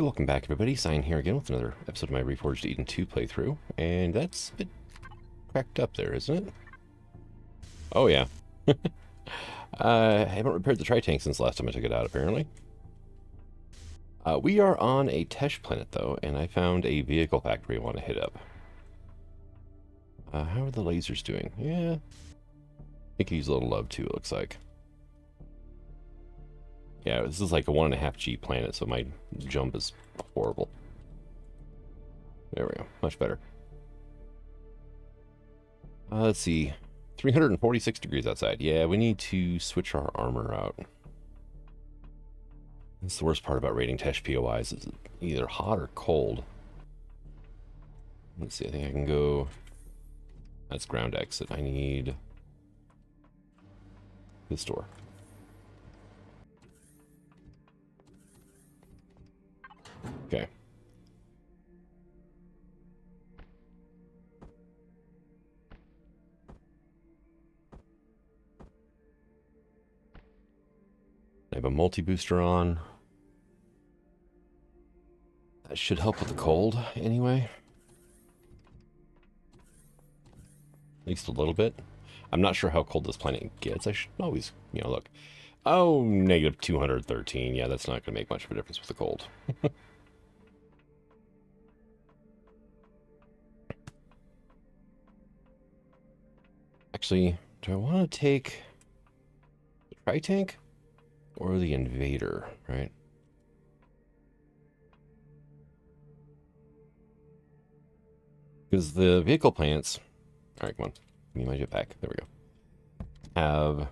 welcome back everybody. Sign here again with another episode of my Reforged Eden 2 playthrough. And that's a bit cracked up there, isn't it? Oh yeah. I haven't repaired the tri-tank since last time I took it out, apparently. We are on a Tesch planet, though, and I found a vehicle factory I want to hit up. How are the lasers doing? Yeah. I think he's a little low, too, it looks like. Yeah, this is like a 1.5G planet, so my jump is horrible. There we go. Much better. Let's see. 346 degrees outside. Yeah, we need to switch our armor out. That's the worst part about raiding Tesch POIs. Is either hot or cold. Let's see. I think I can go... That's ground exit. I need... this door. Okay. I have a multi-booster on. That should help with the cold, anyway. At least a little bit. I'm not sure how cold this planet gets. I should always, look. Oh, negative 213. Yeah, that's not going to make much of a difference with the cold. Actually, do I want to take the tri-tank or the invader, right? Because the vehicle plants... Alright, come on. Give me my jetpack. There we go. Have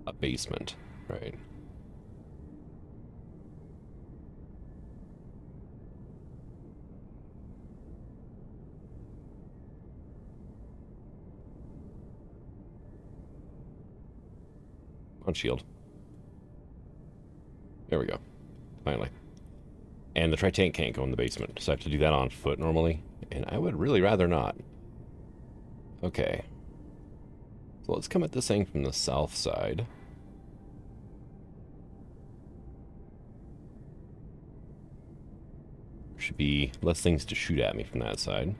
a basement, right? On shield. There we go. Finally. And the tri-tank can't go in the basement, so I have to do that on foot normally, and I would really rather not. Okay. So let's come at this thing from the south side. There should be less things to shoot at me from that side.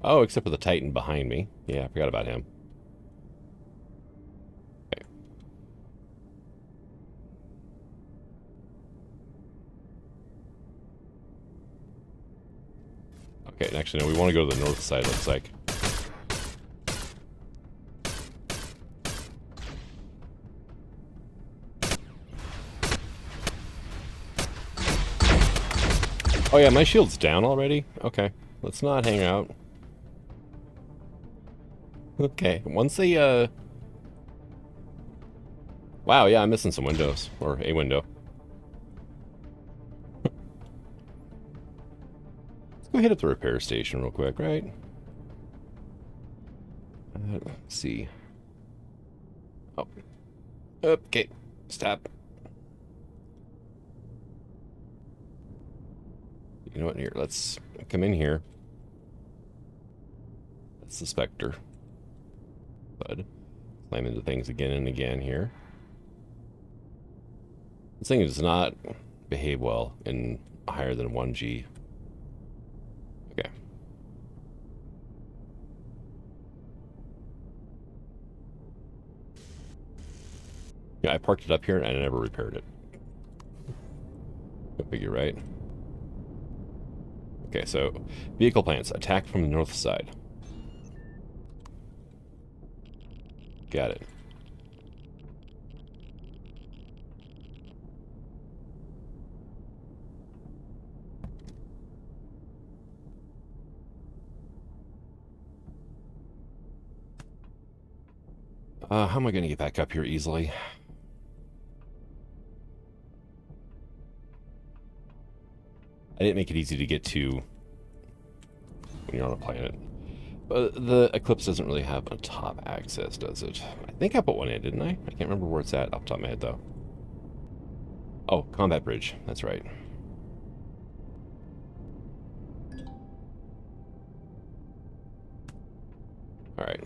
Oh, except for the Titan behind me. Yeah, I forgot about him. Okay, and actually, no, we want to go to the north side, looks like. Oh yeah, my shield's down already? Okay, let's not hang out. Okay, once they, wow, yeah, I'm missing some windows. Or a window. Go hit up the repair station real quick, right? Let's see. Oh. Okay. Stop. You know what? Here, let's come in here. That's the Spectre. Bud. Slam into things again and again here. This thing does not behave well in higher than 1G. Okay. Yeah, I parked it up here and I never repaired it. Go figure, right? Okay, so vehicle plants attacked from the north side. Got it. How am I going to get back up here easily? I didn't make it easy to get to when you're on a planet. But the Eclipse doesn't really have a top access, does it? I think I put one in, didn't I? I can't remember where it's at off the top of my head, though. Oh, combat bridge. That's right. Alright.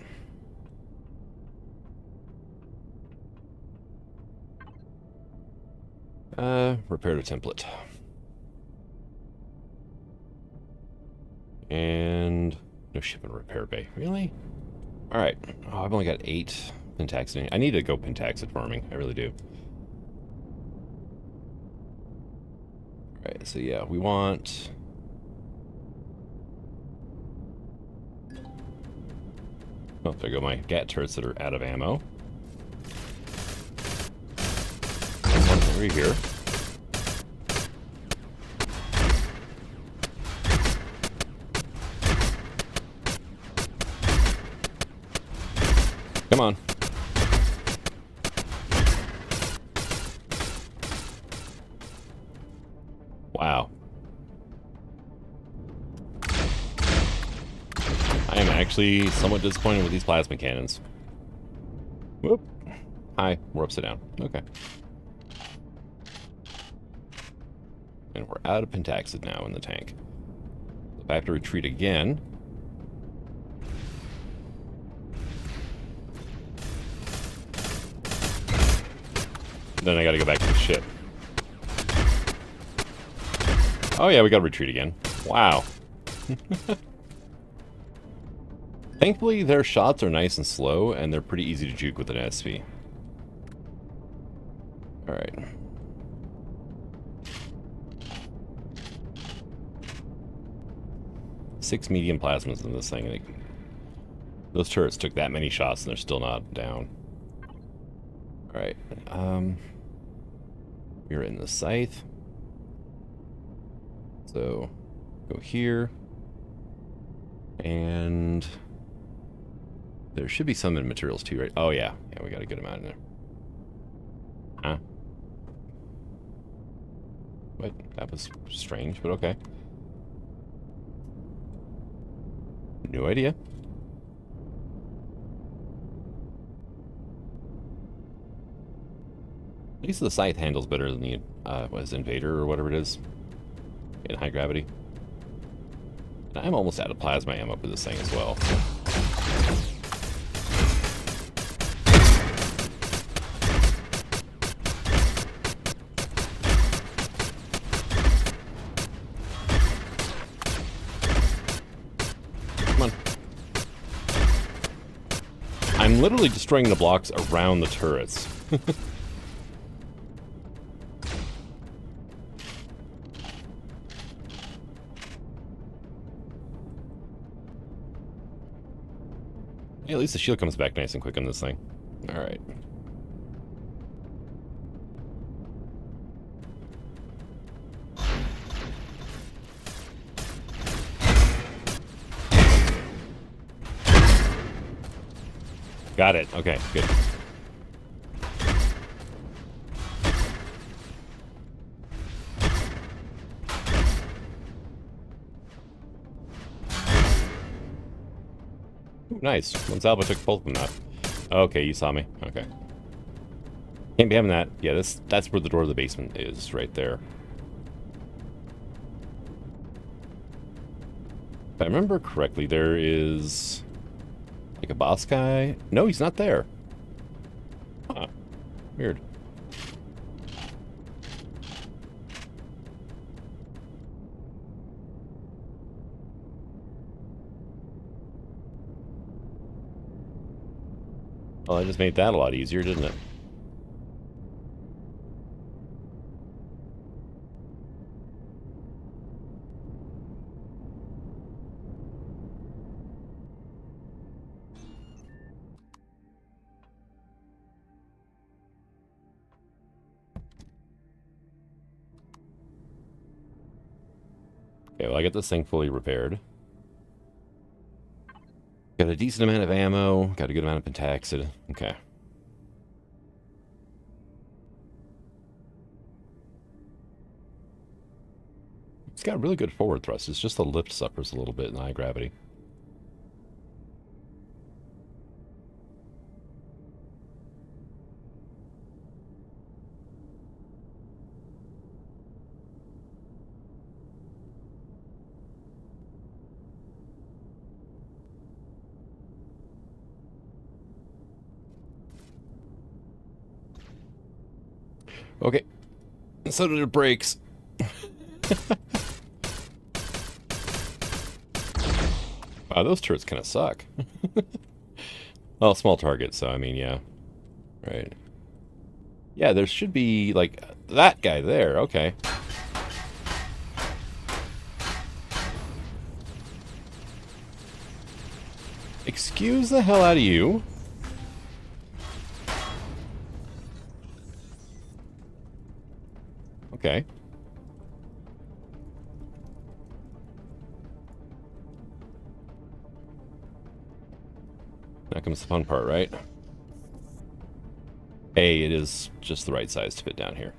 Repair the template. And no ship and repair bay. Really? Alright. Oh, I've only got 8 pentaxid. I need to go pentaxid farming. I really do. Alright, so yeah, we want... Oh, there go my GAT turrets that are out of ammo. One over here. Come on. Wow. I am actually somewhat disappointed with these plasma cannons. Whoop. Hi, we're upside down. Okay. And we're out of pentaxid now in the tank. If I have to retreat again... then I gotta go back to the ship. Oh yeah, we gotta retreat again. Wow. Thankfully, their shots are nice and slow, and they're pretty easy to juke with an SP. Alright. Six medium plasmas in this thing. And those turrets took that many shots, and they're still not down. Alright. We're in the scythe. So, go here. And... there should be some in materials too, right? Oh, yeah. Yeah, we got a good amount in there. Huh? What? That was strange, but okay. No idea. At least the scythe handles better than the, what is it, Invader or whatever it is in high gravity. And I'm almost out of plasma ammo for this thing as well. Come on. I'm literally destroying the blocks around the turrets. Yeah, at least the shield comes back nice and quick on this thing. Alright. Got it. Okay, good. Nice. One salvo took both of them out. Okay, you saw me. Okay. Can't be having that. Yeah, that's where the door of the basement is, right there. If I remember correctly, there is... like a boss guy? No, he's not there. Huh. Weird. Well, that just made that a lot easier, didn't it? Okay, well, I got this thing fully repaired. Got a decent amount of ammo, got a good amount of pentaxid. Okay. It's got really good forward thrust. It's just the lift suffers a little bit in high gravity. Okay. So did it brakes. Wow, those turrets kind of suck. Well, small target, so I mean, yeah. Right. Yeah, there should be, like, that guy there. Okay. Excuse the hell out of you. Okay. Now comes the fun part, right? Hey, it is just the right size to fit down here.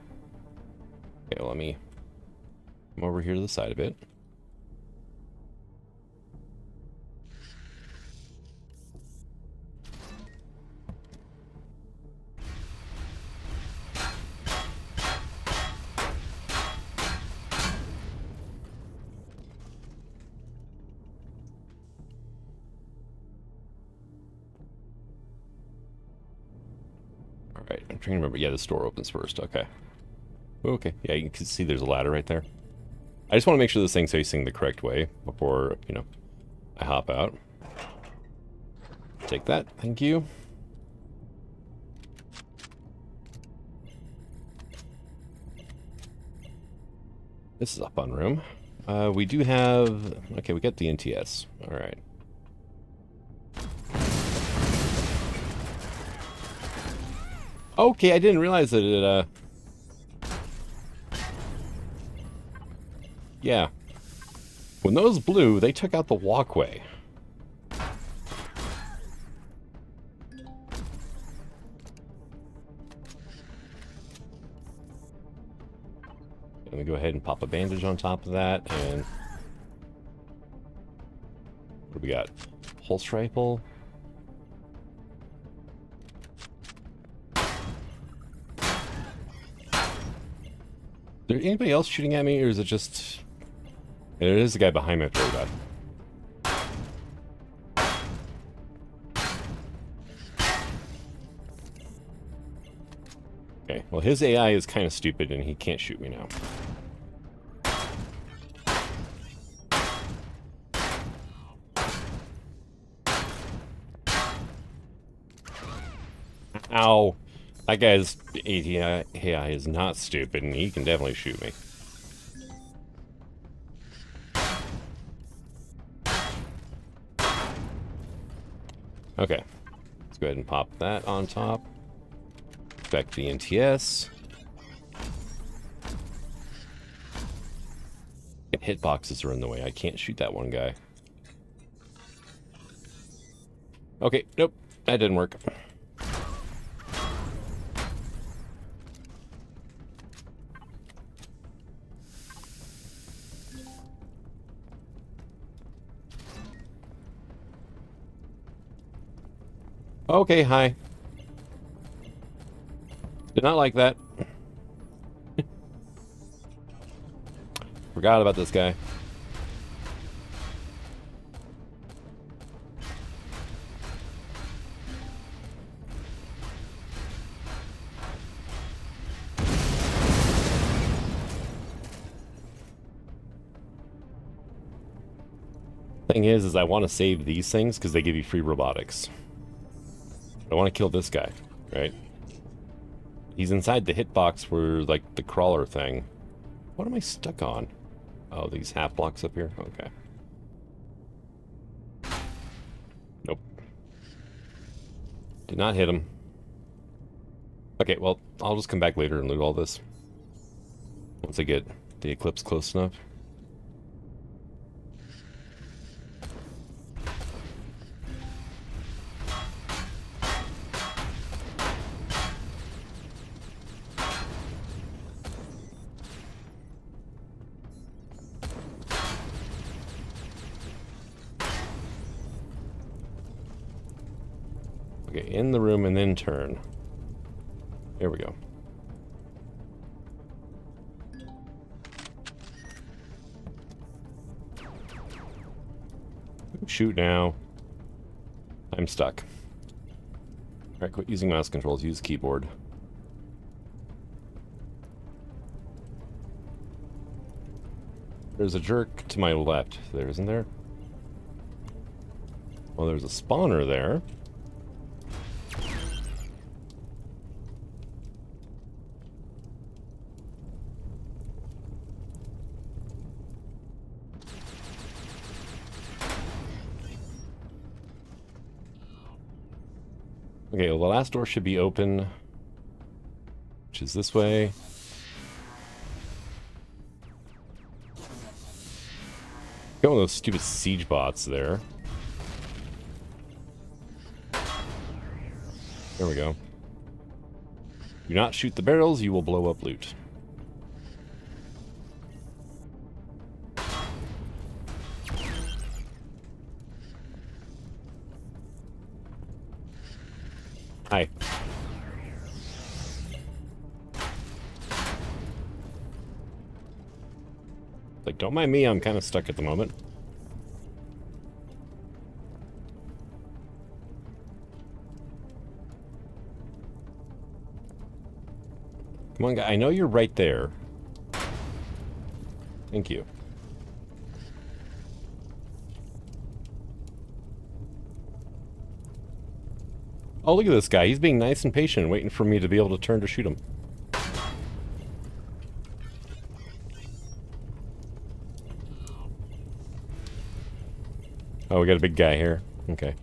Okay, well, let me come over here to the side a bit. Alright, I'm trying to remember. Yeah, this door opens first. Okay. Okay. Yeah, you can see there's a ladder right there. I just want to make sure this thing's facing the correct way before, you know, I hop out. Take that. Thank you. This is a fun room. We do have... Okay, we got the NTS. Alright. Okay, I didn't realize that it, yeah. When those blew, they took out the walkway. Let me go ahead and pop a bandage on top of that, and... What do we got? Pulse rifle. Is there anybody else shooting at me, or is it just... There is a guy behind me, I forgot. Okay, well his AI is kind of stupid and he can't shoot me now. Ow. That guy's AI is not stupid and he can definitely shoot me. Okay. Let's go ahead and pop that on top. Back to the NTS. Hitboxes are in the way. I can't shoot that one guy. Okay, nope. That didn't work. Okay, hi. Did not like that. Forgot about this guy. Thing is I want to save these things because they give you free robotics. I want to kill this guy, right? He's inside the hitbox for, like, the crawler thing. What am I stuck on? Oh, these half blocks up here? Okay. Nope. Did not hit him. Okay, well, I'll just come back later and loot all this. Once I get the eclipse close enough. Okay, in the room and then turn. There we go. Shoot now. I'm stuck. Alright, quit using mouse controls, use keyboard. There's a jerk to my left there, isn't there? Well, there's a spawner there. Okay, well, the last door should be open, which is this way. Got one of those stupid siege bots there. There we go. Do not shoot the barrels, you will blow up loot. Hi. Like, don't mind me, I'm kind of stuck at the moment. Come on, guy. I know you're right there. Thank you. Oh, look at this guy. He's being nice and patient, waiting for me to be able to turn to shoot him. Oh, we got a big guy here. Okay.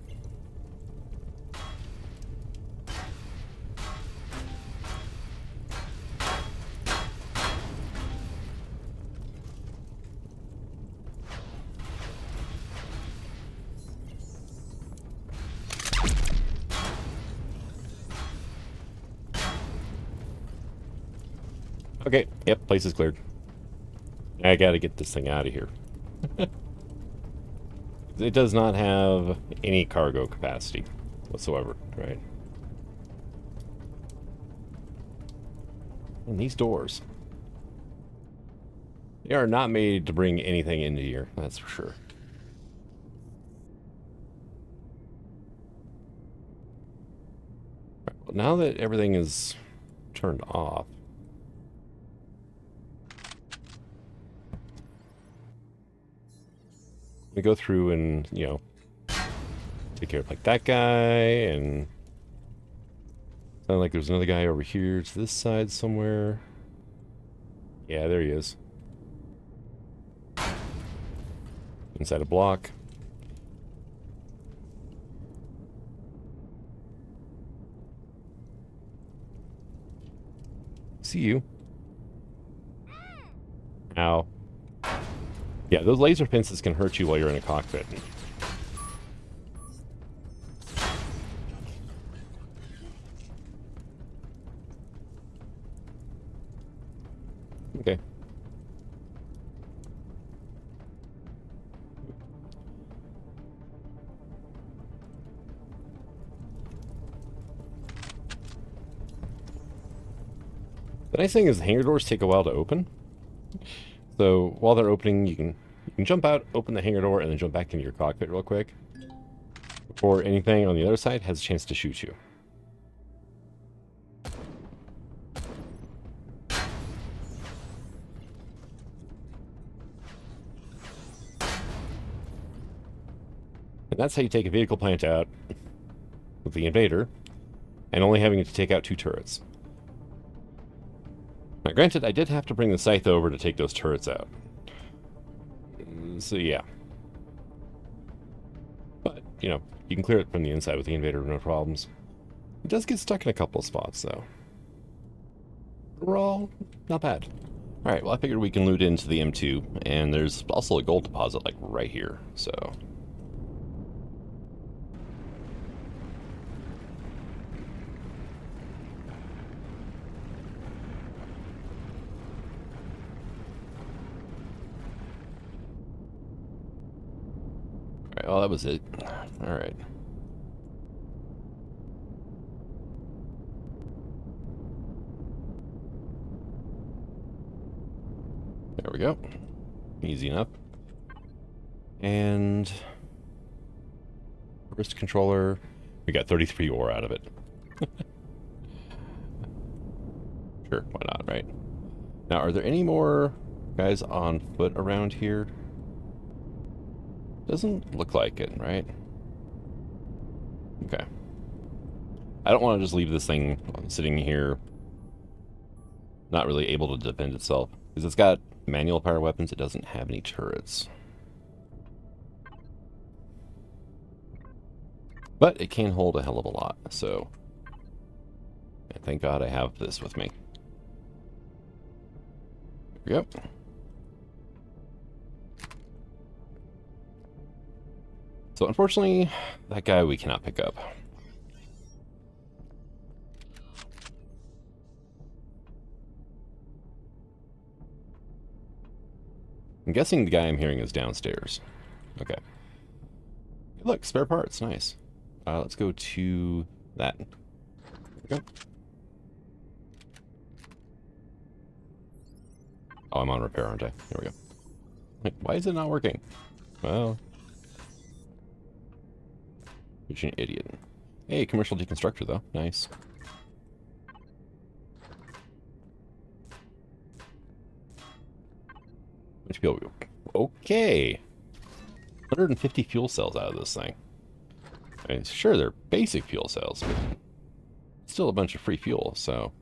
Okay, yep, place is cleared. I gotta get this thing out of here. It does not have any cargo capacity whatsoever, right? And these doors. They are not made to bring anything into here, that's for sure. Right, well, now that everything is turned off, we go through and, you know, take care of like that guy, and sound like there's another guy over here to this side somewhere. Yeah, there he is. Inside a block. See you. Ow. Yeah, those laser fences can hurt you while you're in a cockpit. Okay. The nice thing is the hangar doors take a while to open. So while they're opening, you can jump out, open the hangar door, and then jump back into your cockpit real quick before anything on the other side has a chance to shoot you. And that's how you take a vehicle plant out with the invader, and only having to take out 2 turrets. Now, granted, I did have to bring the scythe over to take those turrets out. So, yeah. But, you know, you can clear it from the inside with the invader, no problems. It does get stuck in a couple of spots, though. Overall, not bad. Alright, well, I figured we can loot into the M2, and there's also a gold deposit, like, right here, so... Oh, that was it. Alright. There we go. Easy enough. And... wrist controller. We got 33 ore out of it. Sure, why not, right? Now, are there any more guys on foot around here? Doesn't look like it, right? Okay. I don't want to just leave this thing sitting here, not really able to defend itself. Because it's got manual power weapons, it doesn't have any turrets. But it can hold a hell of a lot, so... And thank God I have this with me. Here we go. So unfortunately, that guy we cannot pick up. I'm guessing the guy I'm hearing is downstairs. Okay. Look, spare parts. Nice. Let's go to that. There we go. Oh, I'm on repair, aren't I? There we go. Wait, why is it not working? Well... You're an idiot. Hey, commercial deconstructor, though. Nice. Which people? Okay. 150 fuel cells out of this thing. I mean, sure, they're basic fuel cells, but still a bunch of free fuel, so...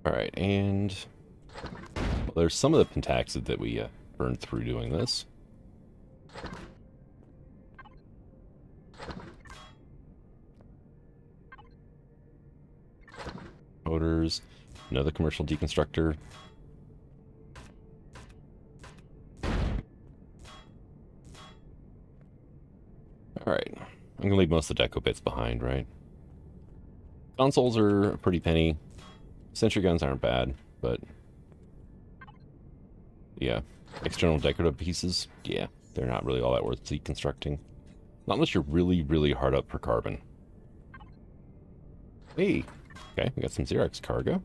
Alright, and... Well, there's some of the pentaxid that we burned through doing this. Motors, another commercial deconstructor. Alright, I'm gonna leave most of the deco bits behind, right? Consoles are a pretty penny. Sentry guns aren't bad, but... Yeah, external decorative pieces, yeah, they're not really all that worth deconstructing. Not unless you're really, really hard up for carbon. Hey, okay, we got some Xerox cargo.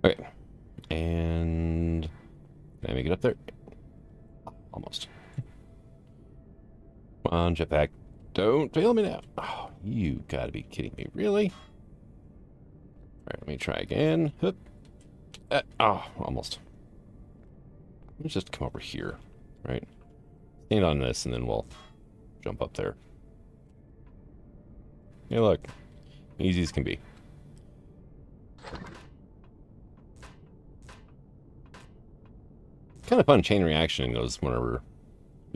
Okay, and can I make it up there? Almost. Come on, jetpack. Don't fail me now. Oh, you gotta be kidding me. Really? Alright, let me try again. Oh, almost. Let's just come over here, right? Stand on this, and then we'll jump up there. Hey, look. Easy as can be. Kind of fun chain reaction goes whenever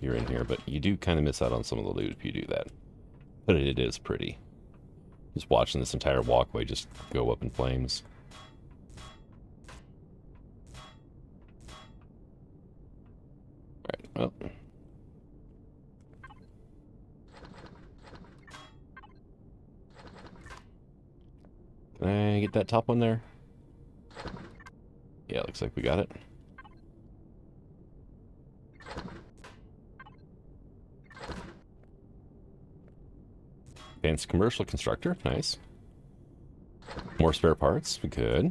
you're in here, but you do kind of miss out on some of the loot if you do that. But it is pretty. Just watching this entire walkway just go up in flames. Alright, well. Can I get that top one there? Yeah, looks like we got it. Advanced commercial constructor, nice. More spare parts, good.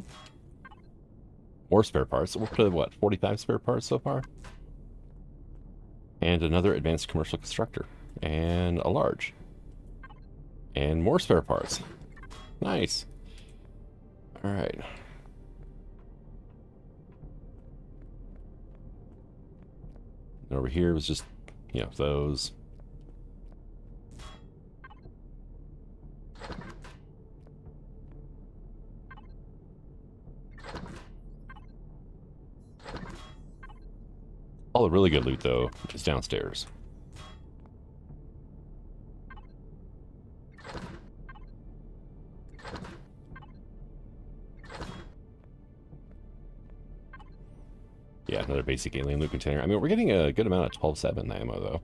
More spare parts. We're up to what, 45 spare parts so far? And another advanced commercial constructor. And a large. And more spare parts. Nice. Alright. Over here was just, you know, those. All the really good loot, though, is downstairs. Yeah, another basic alien loot container. I mean, we're getting a good amount of 12-7 ammo, though.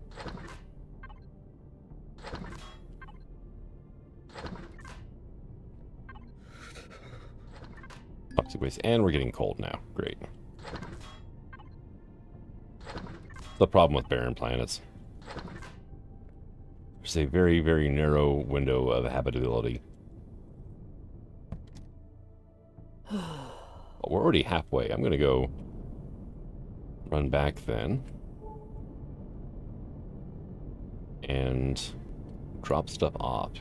Toxic waste. And we're getting cold now. Great. The problem with barren planets. There's a very, very narrow window of habitability. Well, we're already halfway. I'm going to go run back then. And drop stuff off.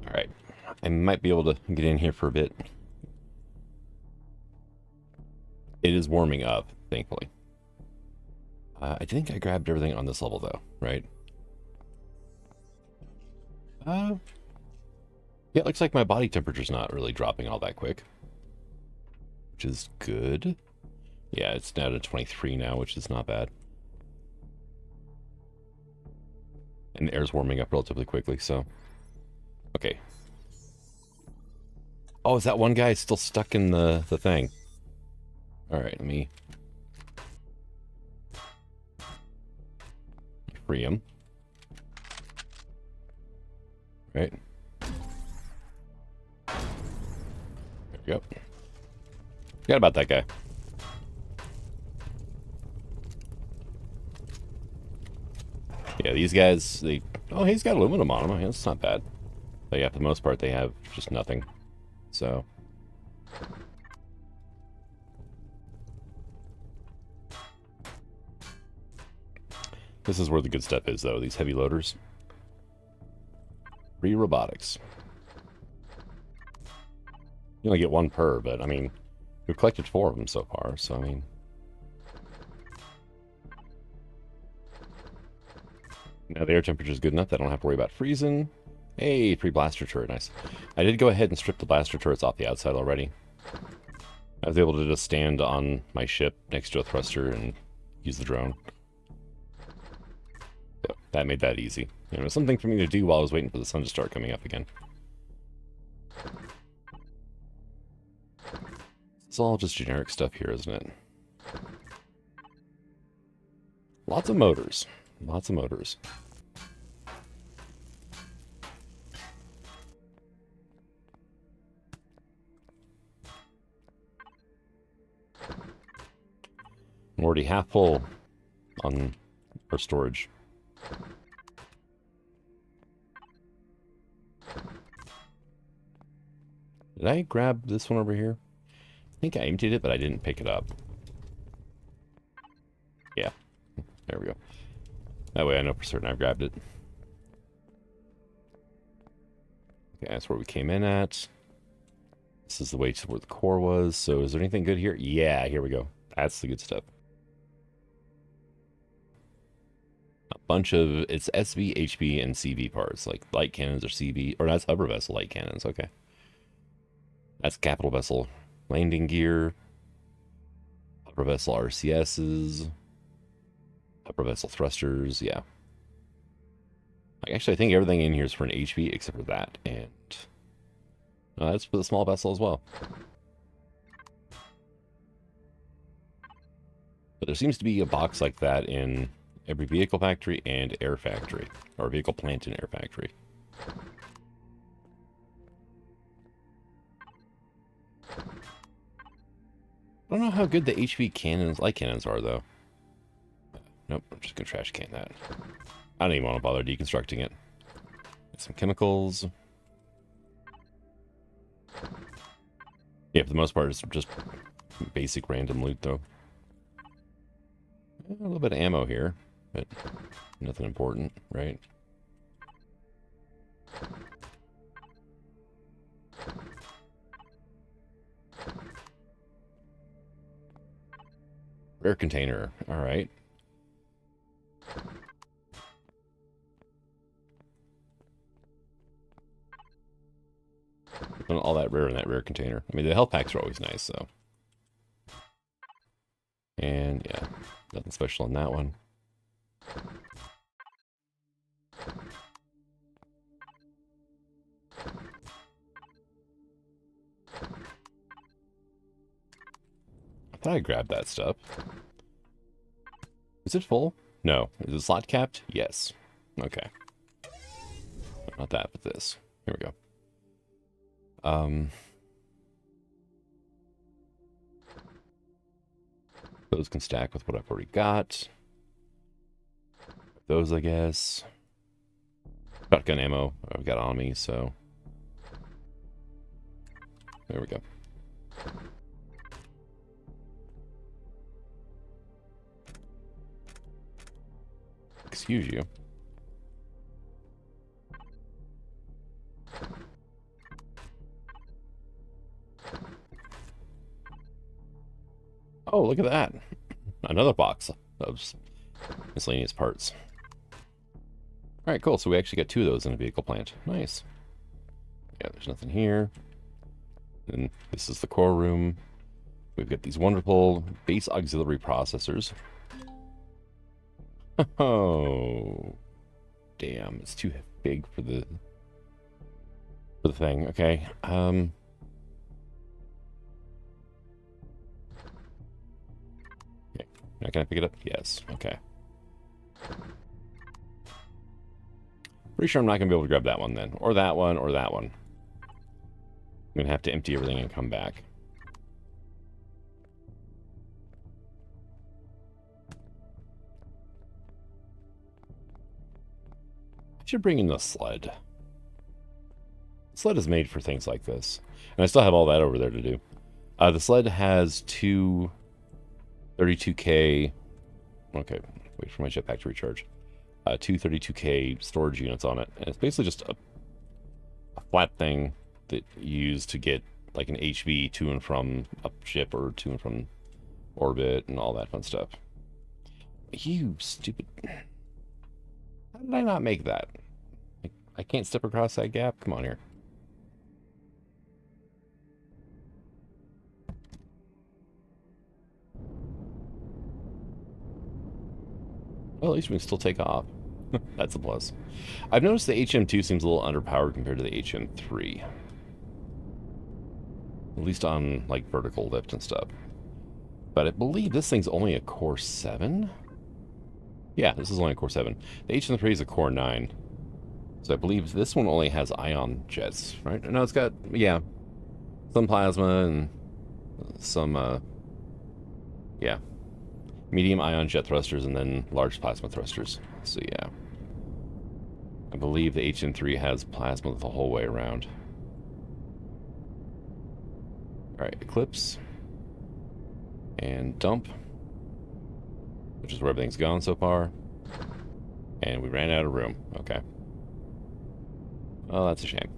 Alright. I might be able to get in here for a bit. It is warming up, thankfully. I think I grabbed everything on this level, though, right? Yeah, it looks like my body temperature's not really dropping all that quick. Which is good. Yeah, it's down to 23 now, which is not bad. And the air's warming up relatively quickly, so... Okay. Oh, is that one guy still stuck in the thing? Alright, let me... free him. Right. There we go. Forgot about that guy. Yeah, these guys, they... Oh, he's got aluminum on him. That's not bad. But yeah, for the most part, they have just nothing. So... This is where the good stuff is, though. These heavy loaders. 3 robotics. You only get 1 per, but, I mean... We've collected 4 of them so far, so, I mean... Now the air temperature is good enough that I don't have to worry about freezing. Hey, 3 blaster turret, nice. I did go ahead and strip the blaster turrets off the outside already. I was able to just stand on my ship next to a thruster and use the drone. So that made that easy. You know, something for me to do while I was waiting for the sun to start coming up again. It's all just generic stuff here, isn't it? Lots of motors. Lots of motors. I'm already half full on our storage. Did I grab this one over here? I think I emptied it, but I didn't pick it up. Yeah. There we go. That way I know for certain I've grabbed it. Okay, that's where we came in at. This is the way to where the core was. So is there anything good here? Yeah, here we go. That's the good stuff. A bunch of... It's SV, HV, and CV parts. Like light cannons or CV. Or that's hover vessel light cannons. Okay. That's capital vessel landing gear. Hover vessel RCSs. Upper vessel thrusters, yeah. Actually, I think everything in here is for an HV except for that, and that's for the small vessel as well. But there seems to be a box like that in every vehicle factory and air factory, or vehicle plant and air factory. I don't know how good the HV cannons, light cannons are, though. Nope, I'm just going to trash can that. I don't even want to bother deconstructing it. Get some chemicals. Yeah, for the most part, it's just basic random loot, though. A little bit of ammo here, but nothing important, right? Rare container, alright. Not all that rare in that rare container. I mean, the health packs are always nice, so. And, yeah, nothing special on that one. I thought I grabbed that stuff. Is it full? No. Is it slot capped? Yes. Okay. Not that, but this. Here we go. Those can stack with what I've already got. Those, I guess. Shotgun ammo I've got on me, so. There we go. Excuse you. Oh, look at that. Another box of miscellaneous parts. Alright, cool. So we actually got 2 of those in a vehicle plant. Nice. Yeah, there's nothing here. And this is the core room. We've got these wonderful base auxiliary processors. Oh, damn. It's too big for the thing. Okay. Okay. Now can I pick it up? Yes. Okay. Pretty sure I'm not going to be able to grab that one then. Or that one, or that one. I'm going to have to empty everything and come back. I should bring in the sled. The sled is made for things like this. And I still have all that over there to do. The sled has 2 32K... Okay, wait for my jetpack to recharge. 2 32K storage units on it. And it's basically just a flat thing that you use to get like an HV to and from up ship or to and from orbit and all that fun stuff. You stupid... How did I not make that? I can't step across that gap? Come on here. Well, at least we can still take off. That's a plus. I've noticed the HM2 seems a little underpowered compared to the HM3. At least on, like, vertical lift and stuff. But I believe this thing's only a core 7? Yeah, this is only a core 7. The HM3 is a core 9. So I believe this one only has ion jets, right? No, it's got, yeah, some plasma and some, yeah, medium ion jet thrusters and then large plasma thrusters. So yeah, I believe the HM3 has plasma the whole way around. All right, Eclipse and dump, which is where everything's gone so far. And we ran out of room. Okay. Oh, that's a shame.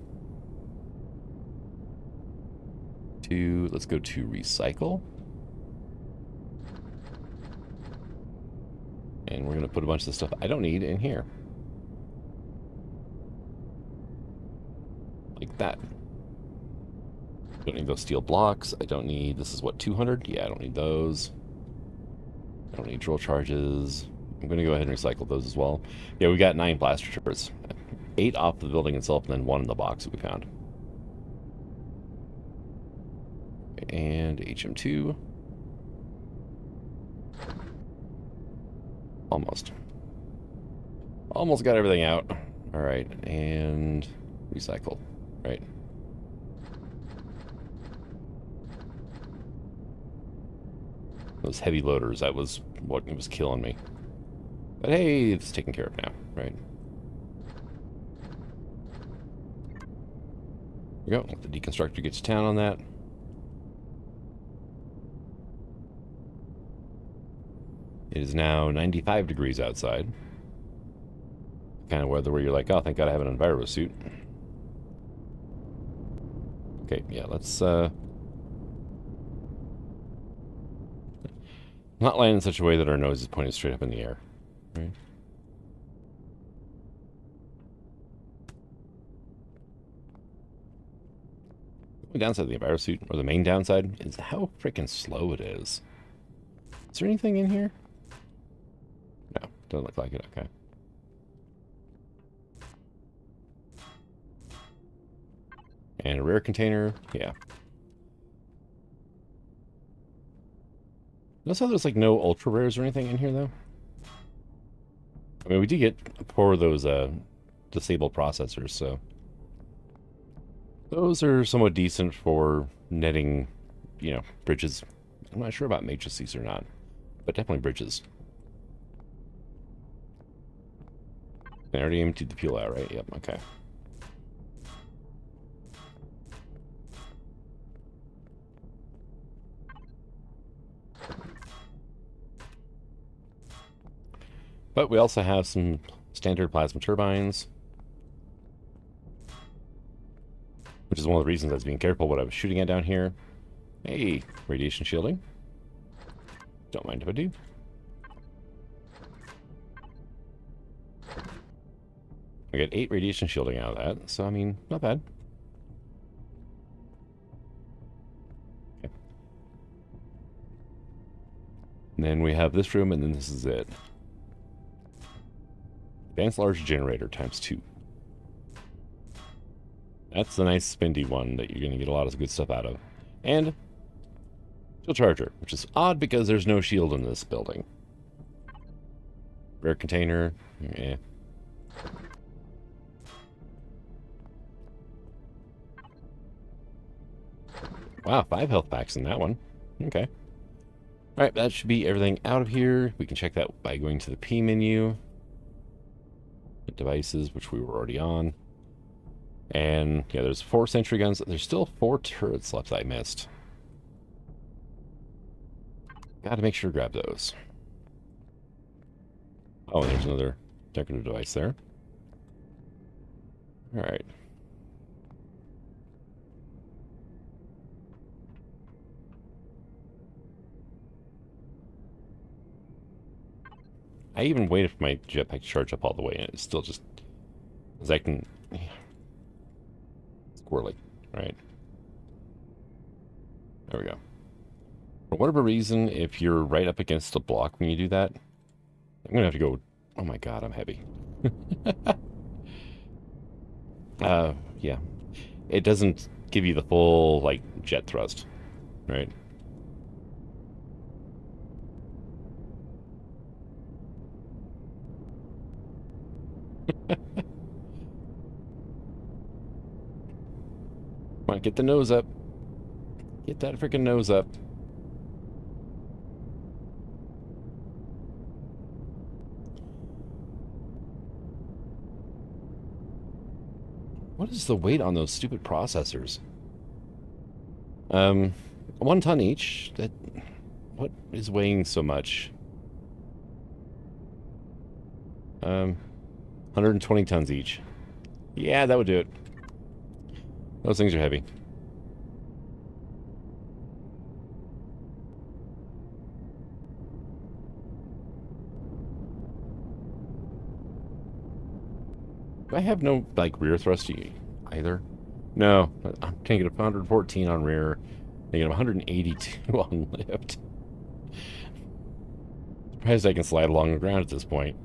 Let's go to recycle. And we're going to put a bunch of the stuff I don't need in here. Like that. Don't need those steel blocks. I don't need, this is what, 200? Yeah, I don't need those. I don't need drill charges. I'm going to go ahead and recycle those as well. Yeah, we got 9 blaster turrets. 8 off the building itself, and then 1 in the box that we found. And HM2. Almost. Almost got everything out. Alright, and recycle. Right. Those heavy loaders, that was what was killing me. But hey, it's taken care of now, right? There we go. The deconstructor gets to town on that. It is now 95 degrees outside. Kind of weather where you're like, oh, thank God I have an enviro suit. Okay, yeah, let's not land in such a way that our nose is pointed straight up in the air, right? The downside of the enviro suit, or the main downside, is how freaking slow it is. Is there anything in here? No, doesn't look like it. Okay. And a rare container. Yeah. Notice how there's like no ultra rares or anything in here though? I mean, we did get 4 of those disabled processors, so those are somewhat decent for netting, you know, bridges. I'm not sure about matrices or not, but definitely bridges. I already emptied the fuel out, right? Yep, okay. But we also have some standard plasma turbines, which is one of the reasons I was being careful what I was shooting at down here. Hey, radiation shielding. Don't mind if I do. I get 8 radiation shielding out of that, so I mean, not bad. Okay. And then we have this room, and then this is it. Advanced large generator ×2. That's the nice spendy one that you're going to get a lot of good stuff out of. And shield charger, which is odd because there's no shield in this building. Rare container, yeah. Wow, 5 health packs in that one. Okay. Alright, that should be everything out of here. We can check that by going to the P menu. Devices, which we were already on. And, yeah, there's 4 sentry guns. There's still 4 turrets left that I missed. Gotta make sure to grab those. Oh, and there's another decorative device there. Alright. I even waited for my jetpack to charge up all the way, and it's still just... as I can... squirrely, right? There we go. For whatever reason, if you're right up against a block when you do that, I'm gonna have to go... oh my god, I'm heavy. Yeah. It doesn't give you the full, like, jet thrust, right? Come on, get the nose up. Get that freaking nose up. What is the weight on those stupid processors? 1 ton each. That, what is weighing so much? 120 tons each. Yeah, that would do it. Those things are heavy. I have no, like, rear thrust either. No, I can't get 114 on rear. I get 182 on lift. Surprised I can slide along the ground at this point.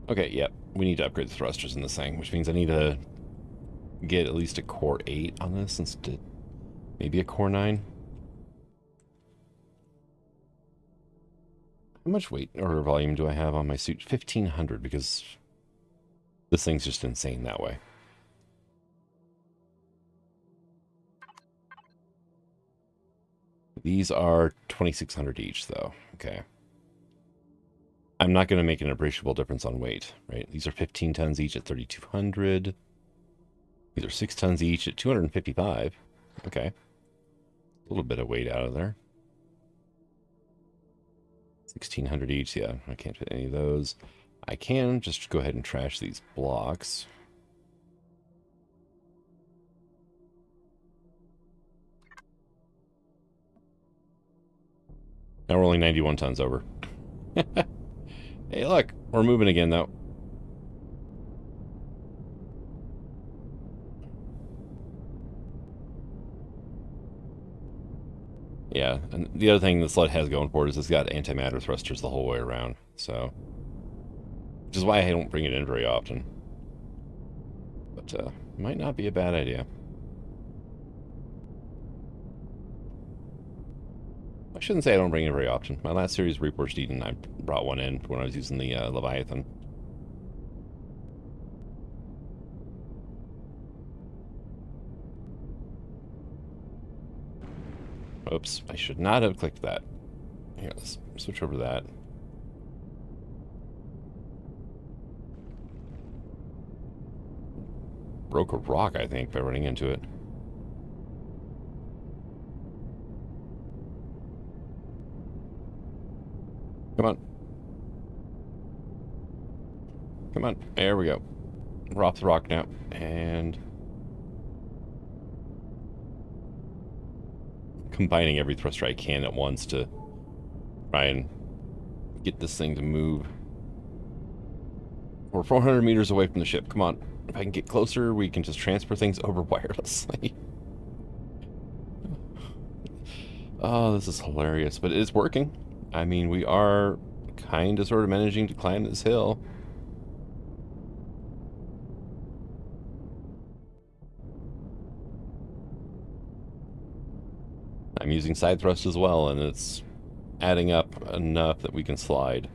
Okay, yep. We need to upgrade the thrusters in this thing, which means I need to get at least a core 8 on this instead. Maybe a core 9. How much weight or volume do I have on my suit? 1,500, because this thing's just insane that way. These are 2,600 each, though. Okay. I'm not going to make an appreciable difference on weight, right? These are 15 tons each at 3,200. These are 6 tons each at 255. Okay. A little bit of weight out of there. 1,600 each. Yeah, I can't fit any of those. I can just go ahead and trash these blocks. Now we're only 91 tons over. Hey, look, we're moving again, though. Yeah, and the other thing the sled has going for it is it's got antimatter thrusters the whole way around, so... which is why I don't bring it in very often. But, might not be a bad idea. I shouldn't say I don't bring it very often. My last series, Reforged Eden, I brought one in when I was using the Leviathan. Oops, I should not have clicked that. Here, let's switch over to that. Broke a rock, I think, by running into it. Come on. Come on. There we go. We're off the rock now. And combining every thruster I can at once to try and get this thing to move. We're 400 meters away from the ship. Come on. If I can get closer, we can just transfer things over wirelessly. Oh, this is hilarious, but it is working. I mean, we are kind of sort of managing to climb this hill. I'm using side thrust as well, and it's adding up enough that we can slide.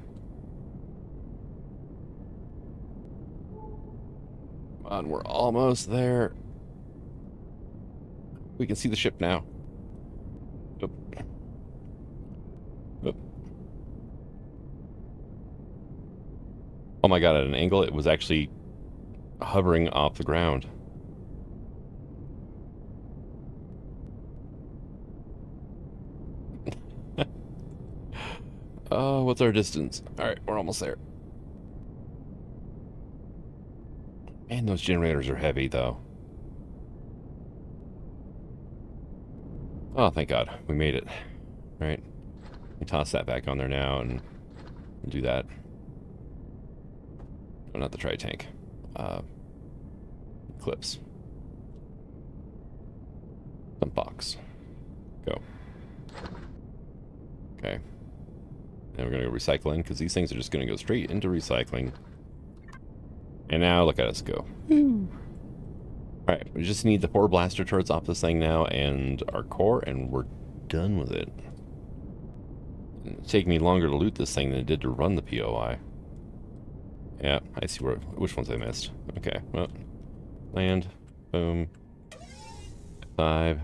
Come on, we're almost there. We can see the ship now. Oop. Oop. Oh my god, at an angle, it was actually hovering off the ground. Oh, what's our distance? Alright, we're almost there. Man, those generators are heavy, though. Oh, thank God. We made it. Alright. We toss that back on there now and do that. Oh, not the tri-tank. Clips. Dump box. Go. Okay. Now we're going to go recycling, because these things are just going to go straight into recycling. And now, look at us go. Woo! Alright, we just need the 4 blaster turrets off this thing now, and our core, and we're done with it. It's taking me longer to loot this thing than it did to run the POI. Yeah, I see which ones I missed. Okay, well, land, boom, 5.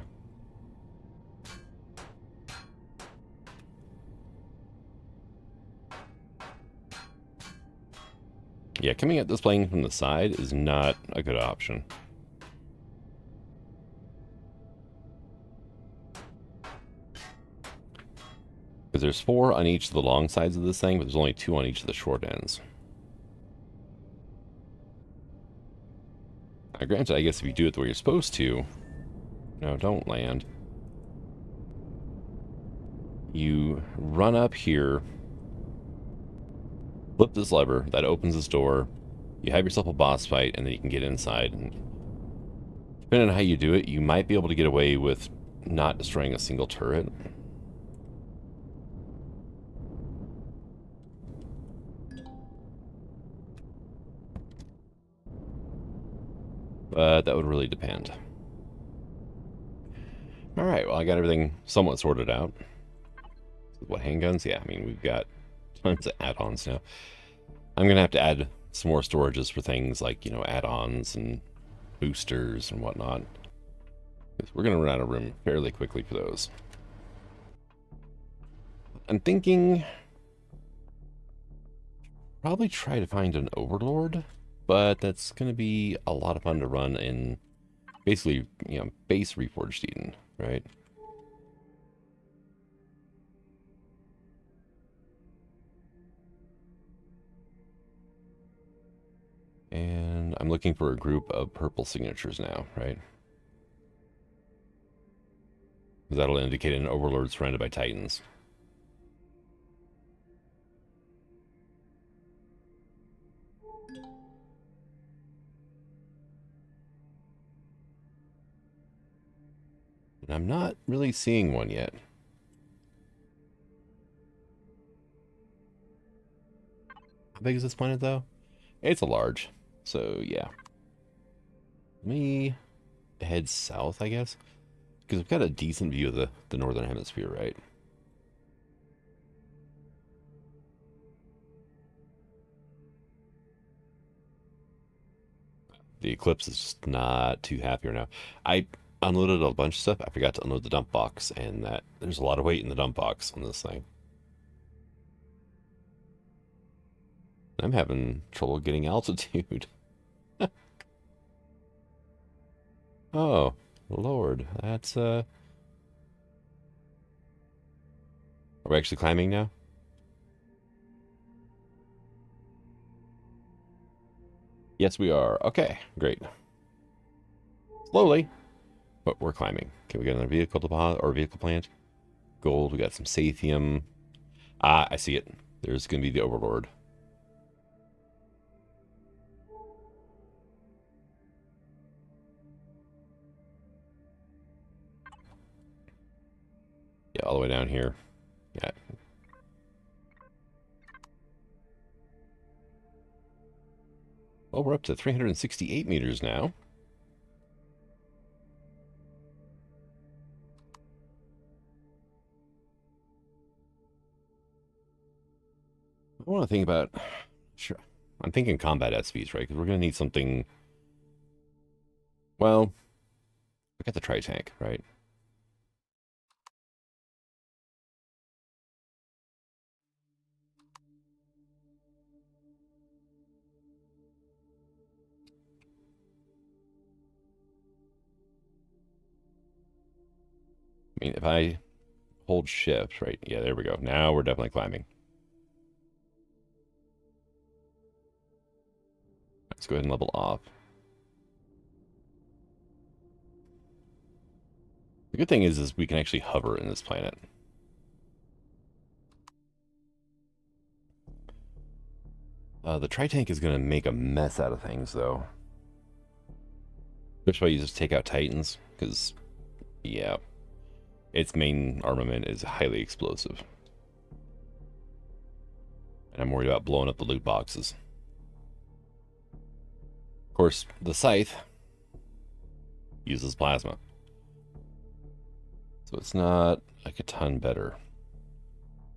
Yeah, coming at this plane from the side is not a good option. Because there's 4 on each of the long sides of this thing, but there's only 2 on each of the short ends. Now, granted, I guess if you do it the way you're supposed to... No, don't land. You run up here, flip this lever, that opens this door, you have yourself a boss fight, and then you can get inside. And depending on how you do it, you might be able to get away with not destroying a single turret. But that would really depend. Alright, well, I got everything somewhat sorted out. What, handguns? Yeah, I mean, we've got tons of add-ons now. I'm going to have to add some more storages for things like, you know, add-ons and boosters and whatnot. We're going to run out of room fairly quickly for those. I'm thinking... probably try to find an Overlord, but that's going to be a lot of fun to run in basically, you know, base Reforged Eden, right? And I'm looking for a group of purple signatures now, right? Because that'll indicate an Overlord surrounded by Titans. And I'm not really seeing one yet. How big is this planet, though? It's a large. So, yeah. Let me head south, I guess. Because we've got a decent view of the northern hemisphere, right? The Eclipse is just not too happy right now. I unloaded a bunch of stuff. I forgot to unload the dump box, and that there's a lot of weight in the dump box on this thing. I'm having trouble getting altitude. Oh, Lord. That's, Are we actually climbing now? Yes, we are. Okay, great. Slowly, but we're climbing. Okay, we got another vehicle deposit or vehicle plant. Gold. We got some Sathium. Ah, I see it. There's going to be the Overlord. Yeah, all the way down here. Yeah. Well, we're up to 368 meters now. I want to think about... Sure. I'm thinking combat SVs, right? Because we're going to need something... Well, look at the Tri-Tank, right? I mean, if I hold shift, right? Yeah, there we go. Now we're definitely climbing. Let's go ahead and level off. The good thing is we can actually hover in this planet. The Tri-Tank is going to make a mess out of things, though. Especially if you just take out Titans, because, yeah, its main armament is highly explosive. And I'm worried about blowing up the loot boxes. Of course, the Scythe uses plasma. So it's not like a ton better.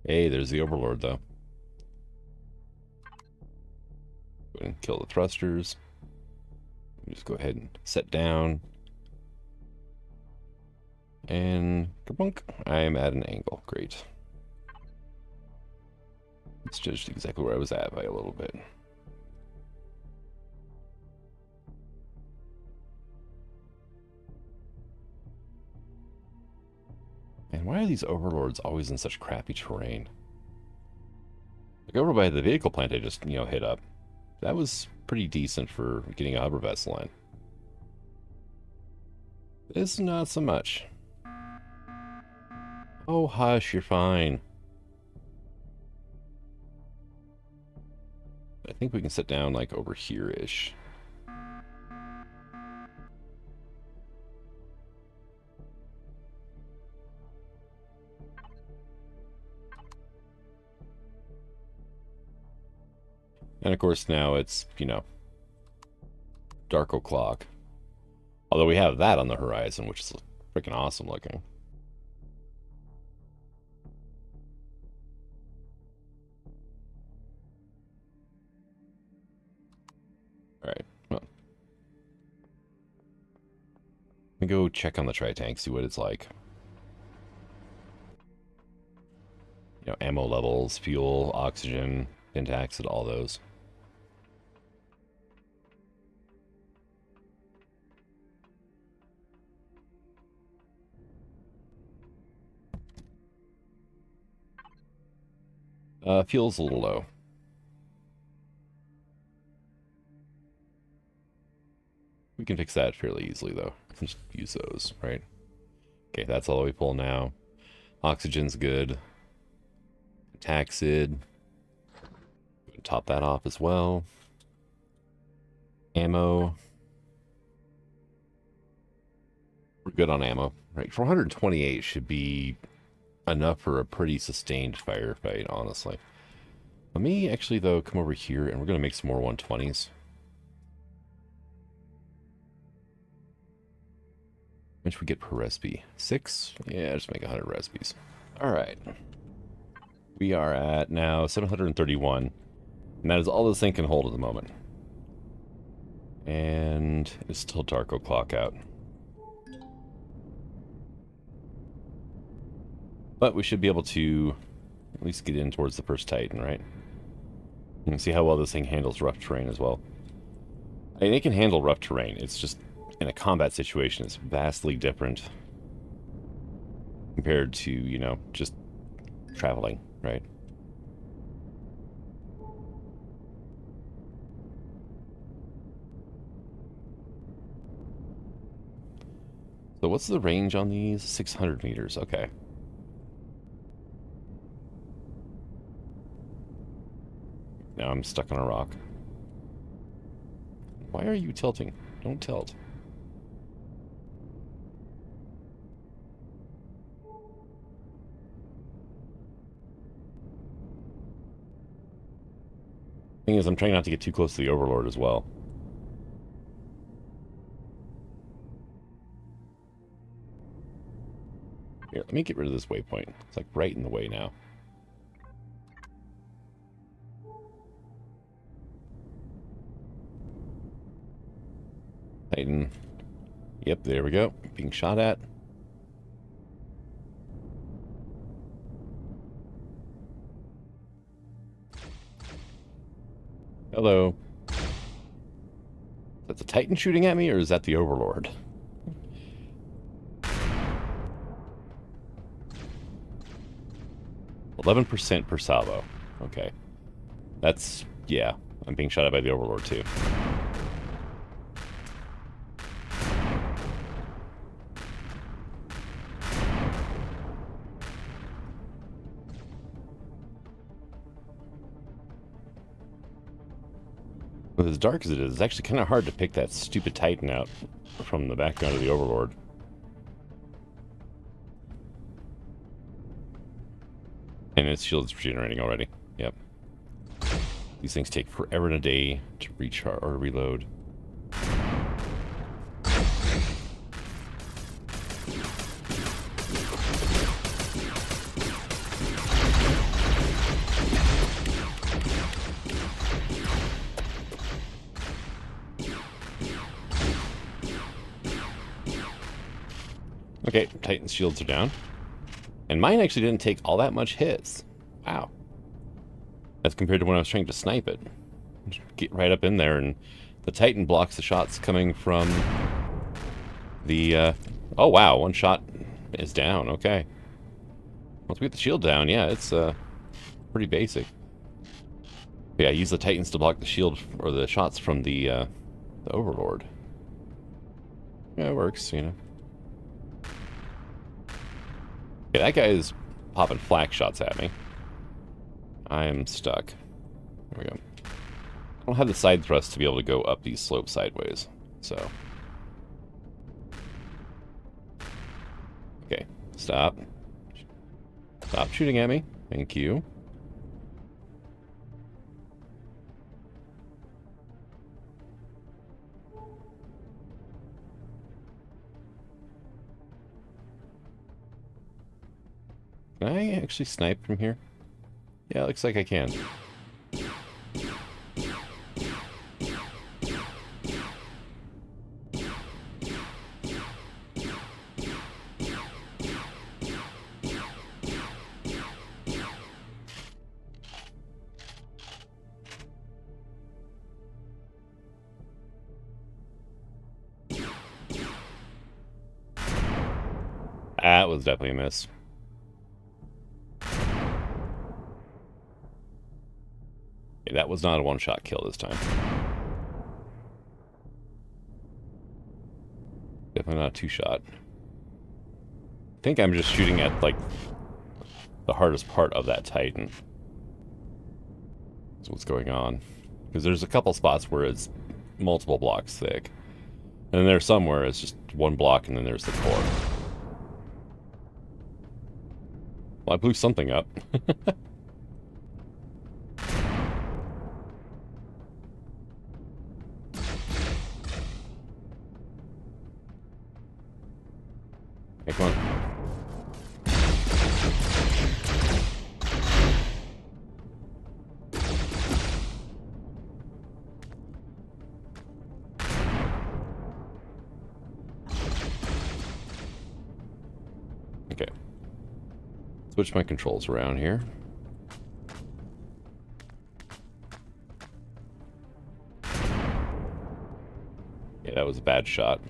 Hey, there's the Overlord, though. Go ahead and kill the thrusters. Just go ahead and set down. And kabunk, I'm at an angle. Great. It's just exactly where I was at by a little bit. And why are these Overlords always in such crappy terrain? Like over by the vehicle plant I just, hit up. That was pretty decent for getting a hover vessel in. This not so much. Oh, hush, you're fine. I think we can sit down like over here-ish. And of course now it's, dark o'clock. Although we have that on the horizon, which is freaking awesome looking. Alright, well. Let me go check on the Tri-Tank, see what it's like. Ammo levels, fuel, oxygen, Pentax, and all those. Fuel's a little low. We can fix that fairly easily, though. Just use those, right? Okay, that's all we pull now. Oxygen's good. Taxid. Top that off as well. Ammo. We're good on ammo. Right, 428 should be enough for a pretty sustained firefight, honestly. Let me actually, though, come over here, and we're going to make some more 120s. How much we get per recipe? 6? Yeah, just make 100 recipes. Alright. We are at now 731. And that is all this thing can hold at the moment. And it's still dark o'clock out. But we should be able to at least get in towards the first Titan, right? You can see how well this thing handles rough terrain as well. I mean, it can handle rough terrain. It's just, in a combat situation, it's vastly different compared to, just traveling, right? So what's the range on these? 600 meters. Okay. Now I'm stuck on a rock. Why are you tilting? Don't tilt. Thing is, I'm trying not to get too close to the Overlord as well. Here, let me get rid of this waypoint. It's like right in the way now. Titan. Yep, there we go. Being shot at. Hello. Is that the Titan shooting at me, or is that the Overlord? %per salvo. Okay. That's, yeah. I'm being shot at by the Overlord, too. With as dark as it is, it's actually kind of hard to pick that stupid Titan out from the background of the Overlord. And its shield's regenerating already. Yep. These things take forever and a day to recharge or reload. Okay, Titan's shields are down. And mine actually didn't take all that much hits. Wow. As compared to when I was trying to snipe it. Just get right up in there, and the Titan blocks the shots coming from the... Oh, wow, one shot is down. Okay. Once we get the shield down, yeah, it's pretty basic. But yeah, use the Titans to block the shield, or the shots from the Overlord. Yeah, it works, you know. Okay, that guy is popping flak shots at me. I am stuck. There we go. I don't have the side thrust to be able to go up these slopes sideways, so... Okay, stop. Stop shooting at me. Thank you. Can I actually snipe from here? Yeah, it looks like I can. That was definitely a miss. Okay, that was not a one-shot kill this time. Definitely not a two-shot. I think I'm just shooting at, like, the hardest part of that Titan. That's what's going on. Because there's a couple spots where it's multiple blocks thick. And then there's some where it's just one block and then there's the core. Well, I blew something up. Hey, come on. Okay. Switch my controls around here. Yeah, that was a bad shot.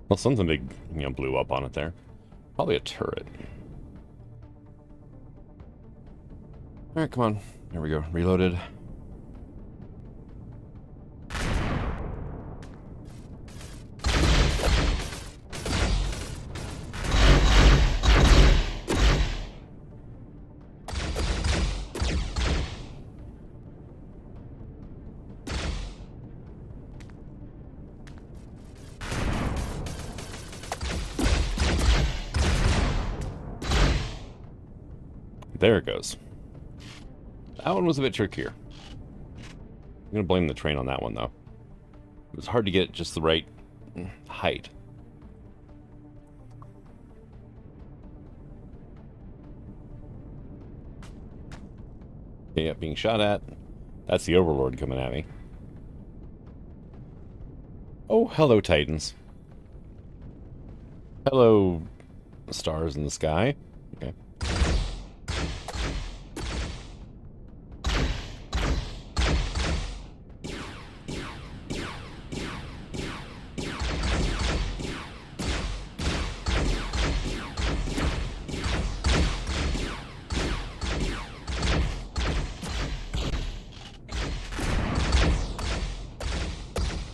Well, something big, blew up on it there. Probably a turret. Alright, come on. There we go. Reloaded. There it goes. That one was a bit trickier. I'm going to blame the train on that one, though. It was hard to get just the right height. Okay, yeah, being shot at. That's the Overlord coming at me. Oh, hello, Titans. Hello, stars in the sky. Okay.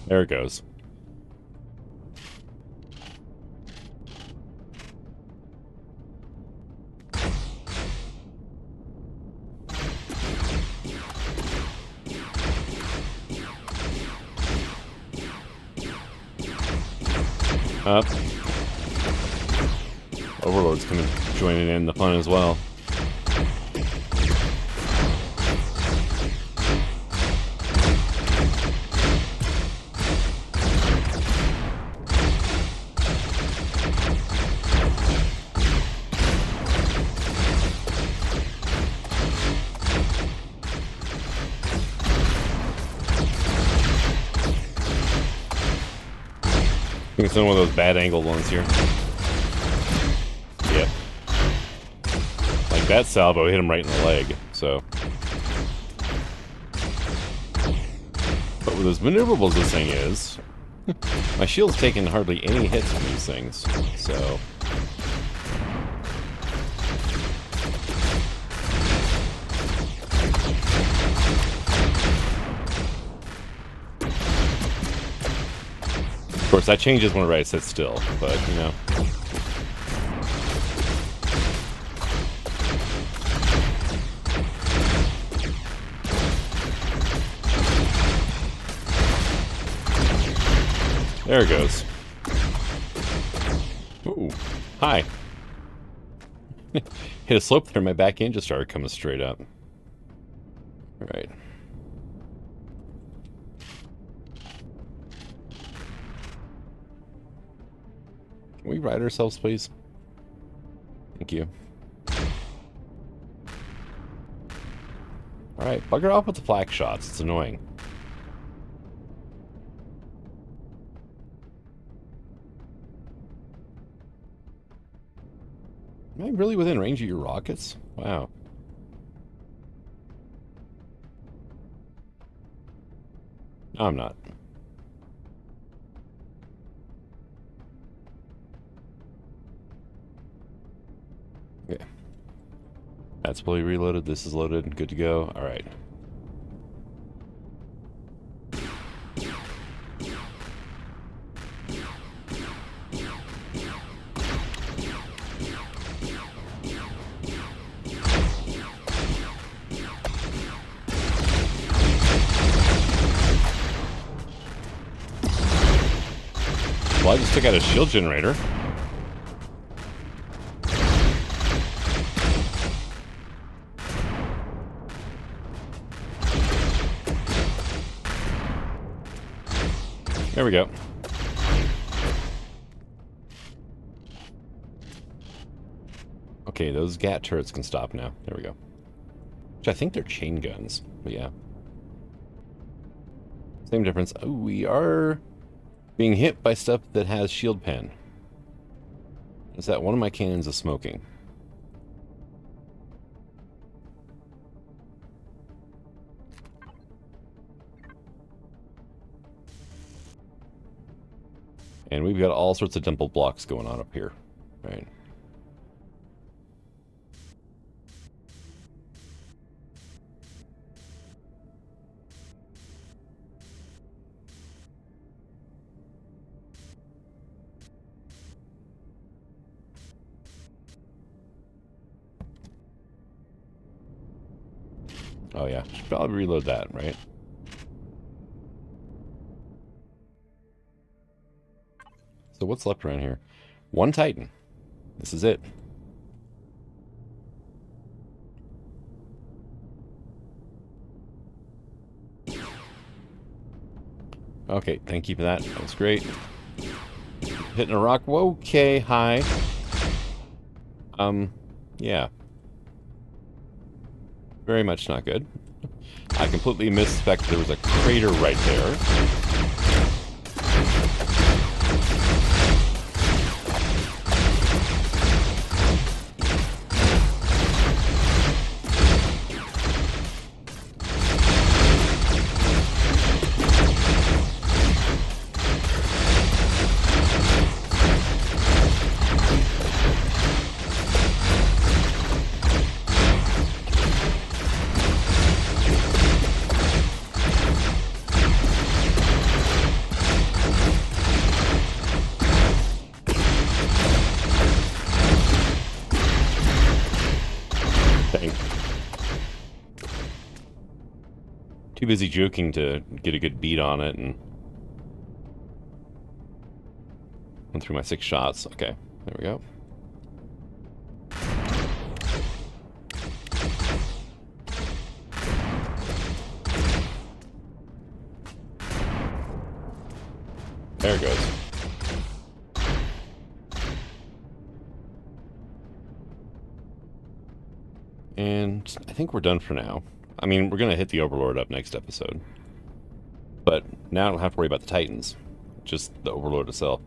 There it goes. Up. Overlord's kind of joining in the fun as well. I think it's one of those bad angled ones here. Yep. Like that salvo hit him right in the leg, so. But with as maneuverable as this thing is, my shield's taken hardly any hits from these things, so. Of course, that changes whenever I sit still, but, you know. There it goes. Ooh, hi. Hit a slope there, my back end just started coming straight up. All right. Can we ride ourselves, please? Thank you. Alright, bugger off with the flak shots. It's annoying. Am I really within range of your rockets? Wow. No, I'm not. Okay. That's fully reloaded. This is loaded. Good to go. All right. Well, I just took out a shield generator. There we go. Okay, those GAT turrets can stop now. There we go. Which I think they're chain guns, but yeah. Same difference. Oh, we are being hit by stuff that has shield pen. Is that one of my cannons is smoking? And we've got all sorts of dimple blocks going on up here, right? Oh yeah, should probably reload that, right? So what's left around here? One Titan. This is it. Okay, thank you for that. That was great. Hitting a rock. Whoa, okay, hi. Yeah. Very much not good. I completely missed the fact that there was a crater right there. Too busy joking to get a good beat on it and went through my 6 shots. Okay, there we go. There it goes. And I think we're done for now. I mean, we're going to hit the Overlord up next episode. But now I don't have to worry about the Titans. Just the Overlord itself.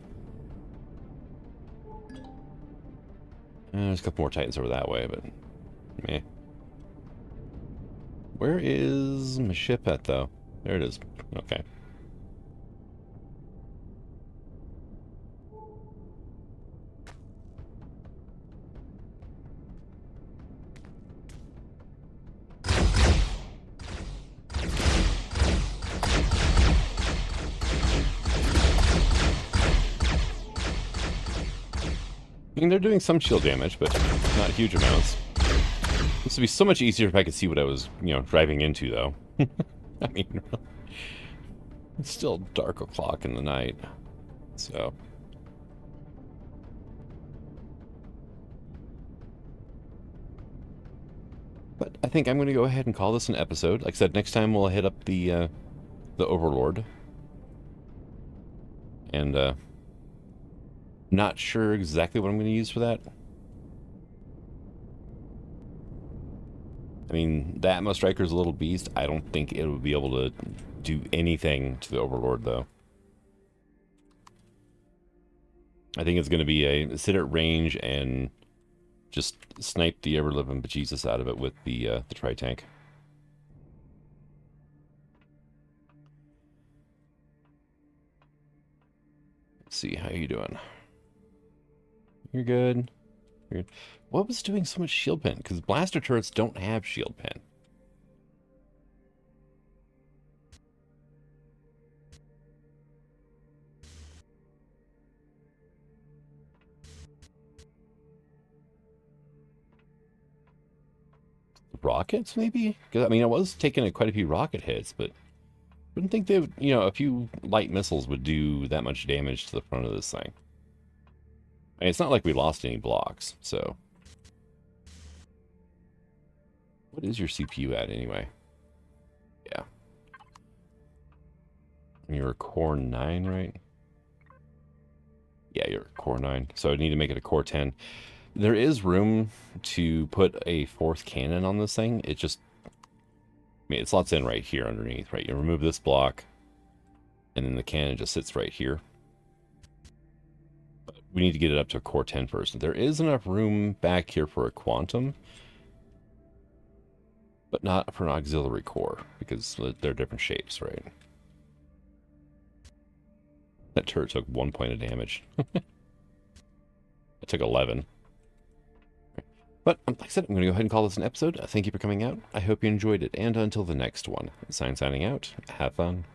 There's a couple more Titans over that way, but meh. Where is my ship at, though? There it is. Okay. I mean, they're doing some shield damage, but not huge amounts. This would be so much easier if I could see what I was, driving into, though. I mean, it's still dark o'clock in the night, so... But I think I'm going to go ahead and call this an episode. Like I said, next time we'll hit up the Overlord. And, not sure exactly what I'm going to use for that. I mean, the Atmo Striker's a little beast. I don't think it would be able to do anything to the Overlord, though. I think it's going to be a sit at range and just snipe the ever-living bejesus out of it with the Tri-Tank. Let's see, how are you doing? You're good. You're good. What was doing so much shield pen? Because blaster turrets don't have shield pen. Rockets, maybe? Because, I mean, I was taking quite a few rocket hits, but I wouldn't think they would, a few light missiles would do that much damage to the front of this thing. I mean, it's not like we lost any blocks, so... What is your CPU at, anyway? Yeah. You're a Core 9, right? Yeah, you're a Core 9. So I need to make it a Core 10. There is room to put a 4th cannon on this thing. It just... I mean, it slots in right here underneath, right? You remove this block, and then the cannon just sits right here. But we need to get it up to a Core 10 first. There is enough room back here for a Quantum, but not for an auxiliary core, because they're different shapes, right? That turret took 1 point of damage. It took 11. But, like I said, I'm going to go ahead and call this an episode. Thank you for coming out. I hope you enjoyed it. And until the next one, signing out. Have fun.